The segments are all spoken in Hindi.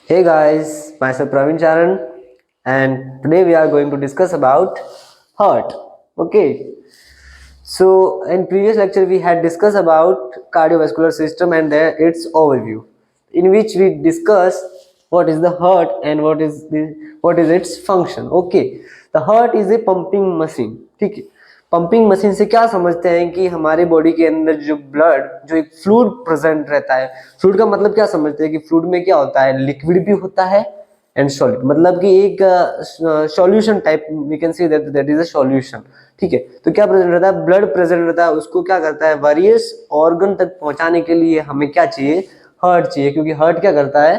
Hey guys, myself Praveen Charan, and today we are going to discuss about heart. Okay, so in previous lecture we had discussed about cardiovascular system and its overview, in which we discussed what is the heart and what is its function. Okay, the heart is a pumping machine. ठीक है, पंपिंग मशीन से क्या समझते हैं कि हमारे बॉडी के अंदर जो ब्लड जो एक फ्लूइड प्रेजेंट रहता है। फ्लूइड का मतलब क्या समझते हैं कि फ्लूइड में क्या होता है, लिक्विड भी होता है एंड सॉलिड, मतलब कि एक solution type we can say that is a solution. ठीक है, तो क्या प्रेजेंट रहता है, ब्लड प्रेजेंट रहता है, उसको क्या करता है वेरियस ऑर्गन तक पहुंचाने के लिए हमें क्या चाहिए, हार्ट चाहिए, क्योंकि हार्ट क्या करता है,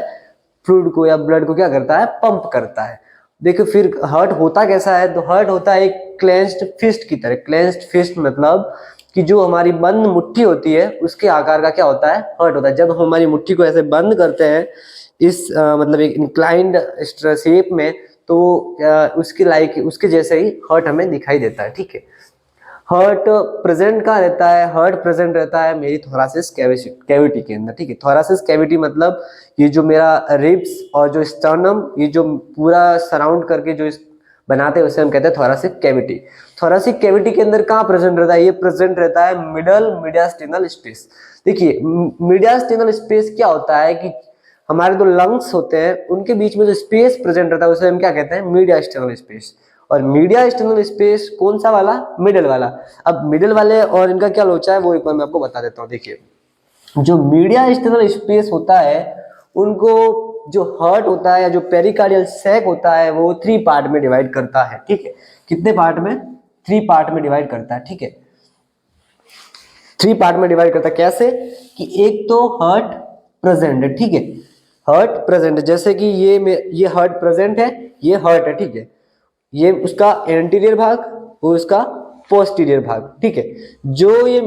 फ्लूइड को या ब्लड को क्या करता है, पंप करता है। देखो फिर हार्ट होता कैसा है, तो हार्ट होता है एक क्लेंस्ड फिस्ट की तरह। क्लेंस्ड फिस्ट मतलब कि जो हमारी बंद मुट्ठी होती है उसके आकार का क्या होता है, हार्ट होता है। जब हम हमारी मुट्ठी को ऐसे बंद करते हैं इस मतलब एक इंक्लाइंड शेप में, तो उसके लाइक उसके जैसे ही हार्ट हमें दिखाई देता है। ठीक है, हार्ट प्रेजेंट कहाँ रहता है, हार्ट प्रेजेंट रहता है मेरी थोरासिस कैविटी के अंदर। ठीक है, थोरासिस कैविटी मतलब ये जो मेरा रिब्स और जो स्टर्नम, ये जो पूरा सराउंड करके जो बनाते हैं उसे हम कहते हैं थोरासिक कैविटी। थोरासिक कैविटी के अंदर कहाँ प्रेजेंट रहता है, ये प्रेजेंट रहता है मिडल मीडियास्टिनल स्पेस। देखिए मीडियास्टिनल स्पेस क्या होता है कि हमारे जो लंग्स होते हैं उनके बीच में जो स्पेस प्रेजेंट रहता है उसे हम क्या कहते हैं, मीडियास्टिनल स्पेस। और मीडिया एक्सटर्नल स्पेस कौन सा वाला, मिडिल वाला। अब मिडिल वाले और इनका क्या लोचा है वो एक बार मैं आपको बता देता हूँ। देखिए जो मीडिया एक्सटर्नल स्पेस होता है उनको जो हार्ट होता है या जो पेरिकार्डियल सैक होता है वो 3 पार्ट में डिवाइड करता है। ठीक है, कितने पार्ट में, 3 पार्ट में डिवाइड करता है। ठीक है, 3 पार्ट में डिवाइड करता है। कैसे कि एक तो हार्ट प्रेजेंट है। ठीक है, हार्ट प्रेजेंट जैसे कि ये हार्ट प्रेजेंट है, ये हार्ट है। ठीक है, ये उसका एंटीरियर भाग, वो उसका पोस्टीरियर भाग। ठीक है, जो ये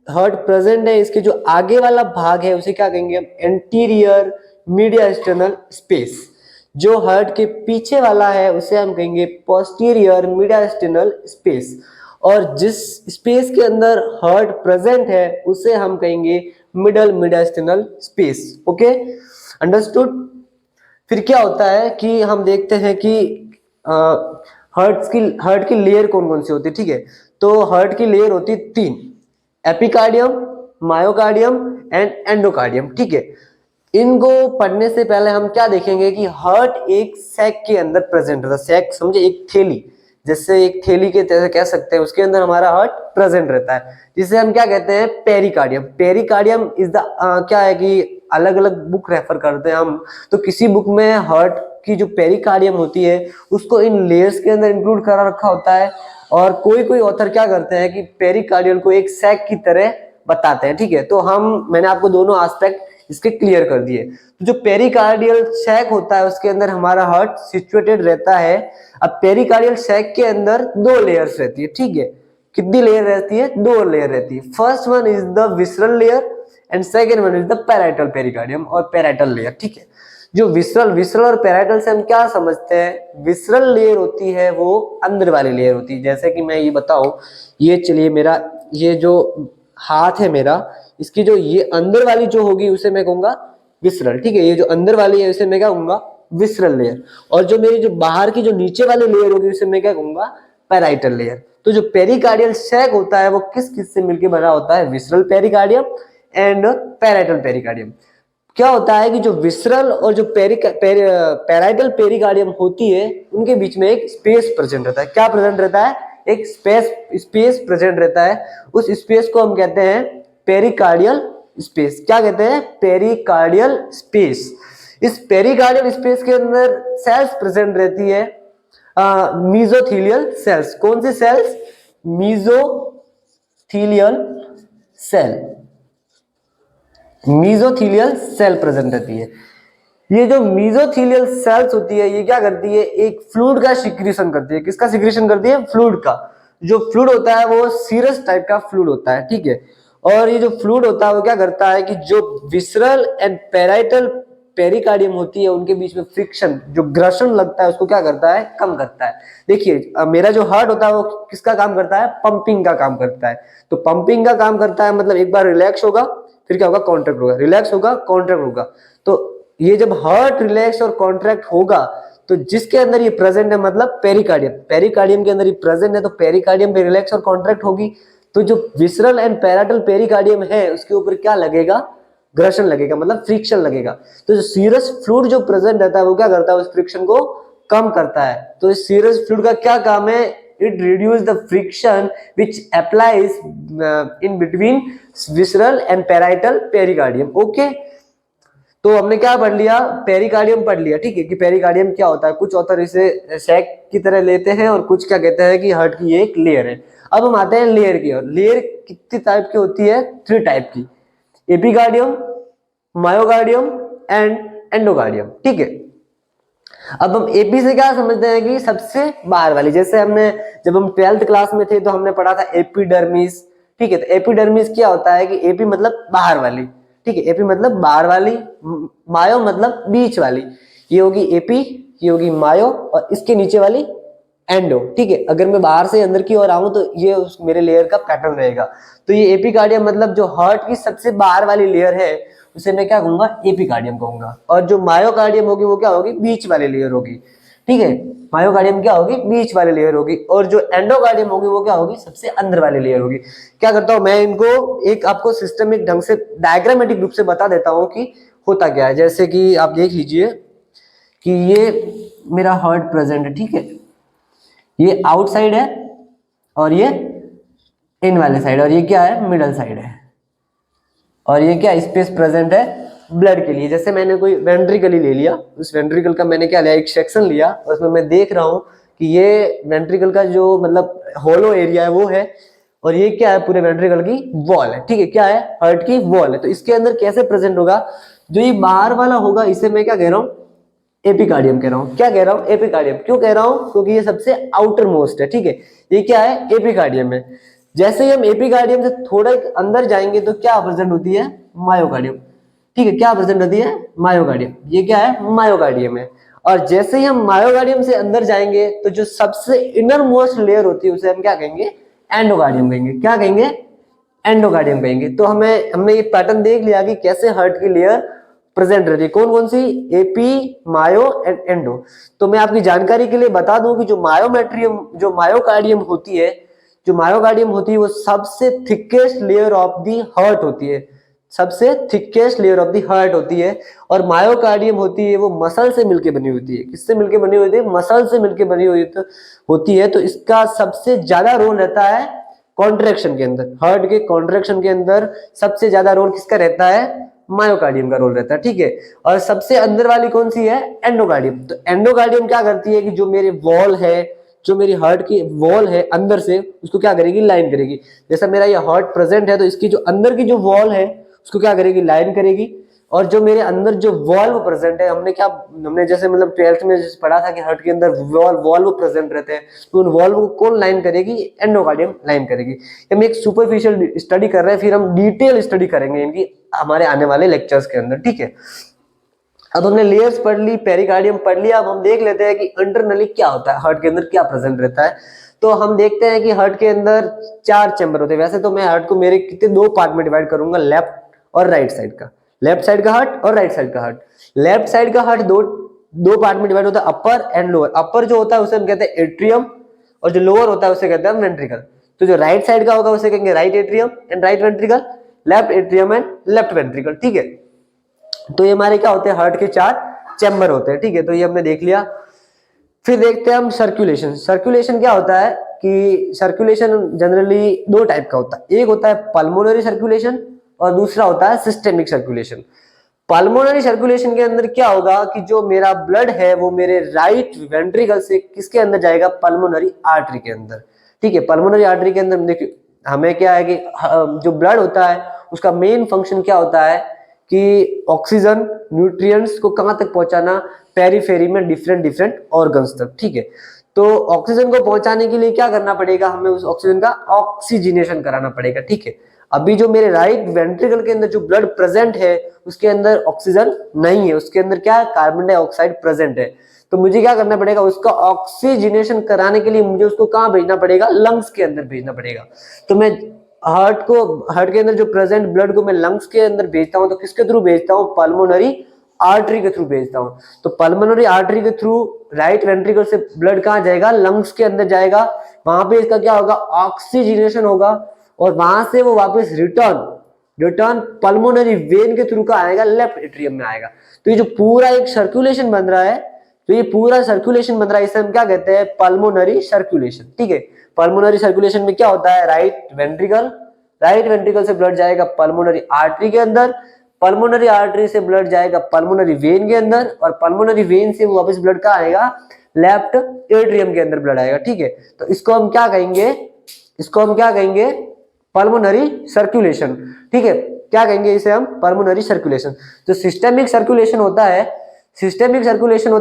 हार्ट प्रेजेंट है इसके जो आगे वाला भाग है उसे क्या कहेंगे हम, एंटीरियर मीडिया एक्सटर्नल स्पेस। जो हार्ट के पीछे वाला है उसे हम कहेंगे पोस्टीरियर मीडिया एक्सटर्नल स्पेस। और जिस स्पेस के अंदर हार्ट प्रेजेंट है उसे हम कहेंगे middle media external space. Okay, understood. फिर क्या होता है कि हम देखते हैं कि हार्ट की लेयर कौन कौन सी होती है। ठीक है, तो हार्ट की लेयर होती है 3, एपिकार्डियम, मायोकार्डियम एंड एंडोकार्डियम। ठीक है, इनको पढ़ने से पहले हम क्या देखेंगे कि हार्ट एक सैक के अंदर प्रेजेंट रहता है। सैक समझे, एक थैली, जैसे एक थैली के तरह कह सकते हैं, उसके अंदर हमारा हार्ट प्रेजेंट रहता है, जिसे हम क्या कहते हैं, पेरिकार्डियम। पेरिकार्डियम इज द क्या है कि अलग अलग बुक रेफर करते हैं हम, तो किसी बुक में हार्ट की जो पेरिकार्डियम होती है उसको इन लेयर्स के अंदर इंक्लूड करा रखा होता है, और कोई कोई ऑथर क्या करते हैं कि पेरिकार्डियल को एक सैक की तरह बताते हैं। ठीक है, तो मैंने आपको दोनों एस्पेक्ट इसके क्लियर कर दिए। तो जो पेरिकार्डियल सैक होता है उसके अंदर हमारा हार्ट सिचुएटेड रहता है। अब पेरिकार्डियल सैक के अंदर 2 लेयर्स रहती है। ठीक है, कितनी लेयर रहती है, 2 लेयर रहती है। First one is the visceral layer and second one is the parietal pericardium और पैराइटल लेयर। ठीक है, जो विसरल और पैराइटल से हम क्या समझते हैं, विसरल लेयर होती है वो अंदर वाली लेयर होती है। जैसे कि मैं ये बताऊं, ये चलिए मेरा ये जो हाथ है मेरा, इसकी जो ये अंदर वाली जो होगी उसे मैं कहूंगा विसरल। ठीक है, ये जो अंदर वाली है उसे मैं क्या कहूंगा, विसरल लेयर। और जो मेरी जो बाहर की जो नीचे वाली लेयर होगी उसे मैं क्या कहूंगा, पैराइटल लेयर। तो जो पेरिकार्डियल सैक होता है वो किस किस से मिलकर बना होता है, visceral pericardium and parietal pericardium. क्या होता है कि जो विसरल और जो पैराइटल पेरिकार्डियम होती है उनके बीच में एक स्पेस प्रेजेंट रहता है। क्या प्रेजेंट रहता है, एक स्पेस प्रेजेंट रहता है। उस स्पेस को हम कहते हैं पेरिकार्डियल स्पेस। क्या कहते हैं, पेरिकार्डियल स्पेस। इस पेरिकार्डियल स्पेस के अंदर सेल्स प्रेजेंट रहती है, मीजोथीलियल सेल्स। कौन सी सेल्स, मीजोथीलियल सेल, मीजोथीलियल सेल प्रेजेंट रहती है। ये जो मीजोथीलियल सेल्स होती है ये क्या करती है, एक फ्लूइड का सिक्रीशन करती है। किसका सिक्रीशन करती है, फ्लूइड का। जो फ्लूइड होता है वो सीरस टाइप का फ्लूइड होता है। ठीक है, और ये जो फ्लूइड होता है वो क्या करता है कि जो विसरल एंड पैराइटल पेरिकार्डियम होती है उनके बीच में फ्रिक्शन, जो घर्षण लगता है उसको क्या करता है, कम करता है। देखिए मेरा जो हार्ट होता है वो किसका काम करता है, पंपिंग का काम करता है। तो पंपिंग का काम करता है मतलब एक बार रिलैक्स होगा फिर क्या होगा, कॉन्ट्रैक्ट होगा, रिलैक्स होगा, कॉन्ट्रैक्ट होगा। तो ये जब हार्ट रिलैक्स और कॉन्ट्रैक्ट होगा तो जिसके अंदर ये प्रेजेंट है मतलब पेरिकार्डियम, पेरिकार्डियम के अंदर ये प्रेजेंट है तो पेरिकार्डियम पे रिलैक्स और कॉन्ट्रैक्ट होगी। तो जो विसरल एंड पैराटल पेरिकार्डियम है उसके ऊपर क्या लगेगा, घर्षण लगेगा, मतलब फ्रिक्शन लगेगा। तो जो सीरस फ्लूइड जो प्रेजेंट रहता है वो क्या करता है, उस फ्रिक्शन को कम करता है। तो इस सीरस फ्लूइड का क्या काम है, it reduce the friction which applies in between visceral and parietal pericardium. Okay, तो हमने क्या पढ़ लिया, पेरिकार्डियम पढ़ लिया, ठीक है, कि पेरिकार्डियम क्या होता है। कुछ ऑथर इसे सैक की तरह लेते हैं और कुछ क्या कहते हैं कि हार्ट की एक लेयर है। अब हम आते हैं लेयर की ओर। लेयर कितनी टाइप की होती है, 3 टाइप की, एपिकार्डियम, मायोकार्डियम एंड एंडोकार्डियम, ठीक है। अब हम एपी से क्या समझते हैं कि सबसे बाहर वाली, जैसे हमने जब हम 12th क्लास में थे तो हमने पढ़ा था एपिडर्मिस, ठीक है। तो एपिडर्मिस क्या होता है कि एपी मतलब बाहर वाली, ठीक है, एपी मतलब बाहर वाली, मायो मतलब बीच वाली। ये होगी एपी, ये होगी मायो और इसके नीचे वाली एंडो, ठीक है। अगर मैं बाहर से अंदर की ओर आऊं तो ये उस मेरे लेयर का पैटर्न रहेगा। तो ये एपिकार्डियम मतलब जो हार्ट की सबसे बाहर वाली लेयर है उसे मैं क्या कहूंगा, एपिकार्डियम कहूंगा। और जो मायोकार्डियम होगी वो क्या होगी, बीच वाली लेयर होगी, ठीक है। मायोकार्डियम क्या होगी, बीच वाली लेयर होगी। और जो एंडोकार्डियम होगी वो क्या होगी, सबसे अंदर वाली लेयर होगी। क्या करता हूं मैं, इनको एक आपको सिस्टमिक ढंग से डायग्रामेटिक रूप से बता देता हूं कि होता क्या है। जैसे कि आप देख लीजिए कि ये मेरा हार्ट प्रेजेंट है, ठीक है, ये आउटसाइड है और ये इन वाले साइड, और ये क्या है, मिडल साइड है। और ये क्या स्पेस प्रेजेंट है ब्लड के लिए। जैसे मैंने कोई वेंट्रिकल ही ले लिया, उस वेंट्रिकल का मैंने क्या लिया, एक सेक्शन लिया, और उसमें मैं देख रहा हूँ कि ये वेंट्रिकल का जो मतलब होलो एरिया है वो है, और ये क्या है, पूरे वेंट्रिकल की वॉल है, ठीक है, क्या है, हार्ट की वॉल है। तो इसके अंदर कैसे प्रेजेंट होगा, जो ये बाहर वाला होगा इसे मैं क्या कह रहा हूँ, एपिकार्डियम कह रहा हूँ। क्या कह रहा हूँ, एपिकार्डियम। क्यों कह रहा हूँ, क्योंकि ये सबसे आउटर मोस्ट है, ठीक है, ये क्या है, एपिकार्डियम है। जैसे ही हम एपिकार्डियम से थोड़ा अंदर जाएंगे तो क्या प्रेजेंट होती है, मायोकार्डियम, ठीक है, क्या प्रेजेंट होती है, मायोकार्डियम। ये क्या है, मायोकार्डियम है। और जैसे ही हम मायोकार्डियम से अंदर जाएंगे तो जो सबसे इनर मोस्ट लेयर होती है उसे हम क्या कहेंगे, एंडोकार्डियम कहेंगे। क्या कहेंगे, एंडोकार्डियम कहेंगे। तो हमने ये पैटर्न देख लिया कि कैसे हार्ट की लेयर प्रेजेंट रहती है, कौन कौन सी, एपी, मायो एंड एंडो। तो मैं आपकी जानकारी के लिए बता दूं कि जो मायोमेट्रियम, जो मायोकार्डियम होती है, जो मायोकार्डियम होती है वो सबसे thickest layer of the heart होती है, सबसे thickest layer of the heart होती है। और मायोकार्डियम होती है वो मसल से मिलके बनी होती है। किससे मिलके बनी होती है, मसल से मिलके बनी होती है। तो इसका सबसे ज्यादा रोल रहता है कॉन्ट्रैक्शन के अंदर, हार्ट के कॉन्ट्रैक्शन के अंदर सबसे ज्यादा रोल किसका रहता है, मायोकार्डियम का रोल रहता है, ठीक है। और सबसे अंदर वाली कौन सी है, एंडोकार्डियम। तो एंडोकार्डियम क्या करती है कि जो मेरे वॉल है, जो मेरी हार्ट की वॉल है अंदर से, उसको क्या करेगी, लाइन करेगी। जैसा मेरा ये हार्ट प्रेजेंट है तो इसकी जो अंदर की जो वॉल है उसको क्या करेगी, लाइन करेगी। और जो मेरे अंदर जो वॉल्व प्रेजेंट है, हमने जैसे मतलब 12th में जैसे पढ़ा था कि हार्ट के अंदर वॉल्व प्रेजेंट रहते हैं, तो उन वॉल्व को कौन लाइन करेगी, एंडोकार्डियम लाइन करेगी। हम एक सुपरफिशियल स्टडी कर रहे हैं, फिर हम डिटेल स्टडी करेंगे इनकी हमारे आने वाले लेक्चर्स के अंदर, ठीक है। अब हमने लेयर्स पढ़ ली, पेरिकार्डियम पढ़ लिया। अब हम देख लेते हैं कि इंटरनली क्या होता है, हार्ट के अंदर क्या प्रेजेंट रहता है। तो हम देखते हैं कि हार्ट के अंदर 4 चैम्बर होते हैं। वैसे तो मैं हार्ट को मेरे कितने 2 पार्ट में डिवाइड करूंगा, लेफ्ट और राइट साइड का, लेफ्ट साइड का हार्ट और राइट साइड का हार्ट। लेफ्ट साइड का हार्ट दो पार्ट में डिवाइड होता है, अपर एंड लोअर। अपर जो होता है उसे हम कहते हैं एट्रियम, और जो लोअर होता है उसे कहते हैं वेंट्रिकल। तो जो राइट साइड का होगा उसे कहेंगे right atrium and right ventricle, left atrium and left ventricle, ठीक है। तो ये हमारे क्या होते हैं, हार्ट के 4 चैम्बर होते हैं, ठीक है। तो ये हमने देख लिया। फिर देखते हैं हम सर्कुलेशन। सर्कुलेशन क्या होता है कि सर्कुलेशन जनरली 2 टाइप का होता है, एक होता है पल्मोनरी सर्कुलेशन और दूसरा होता है सिस्टेमिक सर्कुलेशन। पल्मोनरी सर्कुलेशन के अंदर क्या होगा कि जो मेरा ब्लड है वो मेरे राइट वेंट्रिकल से किसके अंदर जाएगा, पल्मोनरी आर्टरी के अंदर, ठीक है। पल्मोनरी आर्टरी के अंदर देखिए हमें क्या है कि जो ब्लड होता है उसका मेन फंक्शन क्या होता है कि ऑक्सीजन, न्यूट्रिएंट्स को कहां तक पहुंचाना, पेरीफेरी में डिफरेंट ऑर्गन्स तक, ठीक है। तो ऑक्सीजन को पहुंचाने के लिए क्या करना पड़ेगा, हमें उस ऑक्सीजन का ऑक्सीजनेशन कराना पड़ेगा, ठीक है। अभी जो मेरे राइट वेंट्रिकल के अंदर जो ब्लड प्रेजेंट है उसके अंदर ऑक्सीजन नहीं है, उसके अंदर क्या है, कार्बन डाइऑक्साइड प्रेजेंट है। तो मुझे क्या करना पड़ेगा, उसका ऑक्सीजनेशन कराने के लिए मुझे उसको कहां भेजना पड़ेगा, लंग्स के अंदर भेजना पड़ेगा। तो मैं हार्ट के अंदर जो प्रेजेंट ब्लड को मैं लंग्स के अंदर भेजता हूं, तो किसके थ्रू भेजता हूं, पल्मोनरी आर्टरी के थ्रू भेजता हूँ। तो पल्मोनरी आर्टरी के थ्रू राइट वेंट्रिकल से ब्लड कहाँ जाएगा, लंग्स के अंदर जाएगा, वहां पे इसका क्या होगा, ऑक्सीजनेशन होगा, और वहां से वो वापस रिटर्न पल्मोनरी वेन के थ्रू का आएगा, लेफ्ट एट्रियम में आएगा। तो ये जो पूरा एक सर्कुलेशन बन रहा है, तो ये पूरा सर्कुलेशन बन रहा है, इसे हम क्या कहते हैं, पल्मोनरी सर्कुलेशन। ठीक है, पल्मोनरी सर्कुलेशन में क्या होता है, राइट वेंट्रिकल से ब्लड जाएगा पल्मोनरी आर्टरी के अंदर, पल्मोनरी आर्टरी से ब्लड जाएगा पल्मोनरी वेन के अंदर, और पल्मोनरी वेन से वापस ब्लड का आएगा, लेफ्ट एट्रियम के अंदर ब्लड आएगा। ठीक है, तो इसको हम क्या कहेंगे, पल्मोनरी सर्कुलेशन। ठीक है, क्या कहेंगे इसे हम, पल्मोनरी सर्कुलेशन। जो सिस्टेमिक सर्कुलेशन होता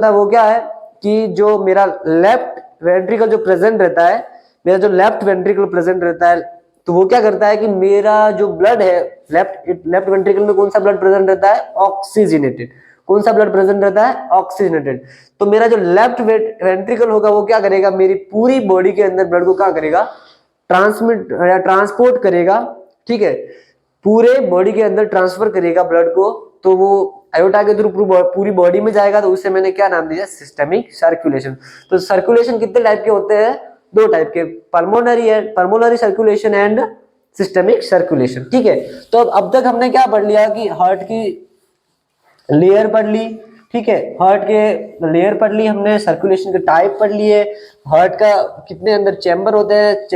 है वो क्या है कि जो मेरा लेफ्ट वेंट्रिकल जो प्रेजेंट रहता है, तो वो क्या करता है कि मेरा जो ब्लड है लेफ्ट वेंट्रिकल में कौन सा ब्लड प्रेजेंट रहता है, ऑक्सीजनेटेड। कौन सा ब्लड प्रेजेंट रहता है, ऑक्सीजनेटेड। तो मेरा जो लेफ्ट वेंट्रिकल होगा वो क्या करेगा, मेरी पूरी बॉडी के अंदर ब्लड को क्या करेगा, ट्रांसपोर्ट करेगा। ठीक है, पूरे बॉडी के अंदर ट्रांसफर करेगा ब्लड को, तो वो आयोटा के थ्रू पूरी बॉडी में जाएगा, तो उसे मैंने क्या नाम दिया, सिस्टेमिक सर्कुलेशन। तो सर्कुलेशन कितने टाइप के होते हैं, 2 टाइप के, pulmonary circulation and systemic circulation. ठीक है, तो अब तक हमने क्या पढ़ लिया कि हार्ट की लेयर पढ़ ली। ठीक है, हार्ट के लेयर पढ़ ली हमने, सर्कुलेशन के टाइप पढ़ लिए, हार्ट का कितने अंदर चैम्बर होते हैं।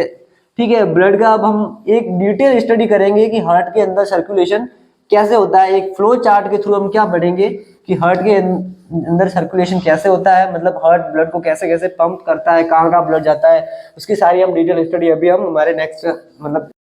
ठीक है, ब्लड का अब हम एक डिटेल स्टडी करेंगे कि हार्ट के अंदर सर्कुलेशन कैसे होता है। एक फ्लो चार्ट के थ्रू हम क्या पढ़ेंगे कि हार्ट के अंदर सर्कुलेशन कैसे होता है, मतलब हार्ट ब्लड को कैसे कैसे पंप करता है, कहाँ कहाँ ब्लड जाता है, उसकी सारी हम डिटेल स्टडी अभी हम हमारे नेक्स्ट मतलब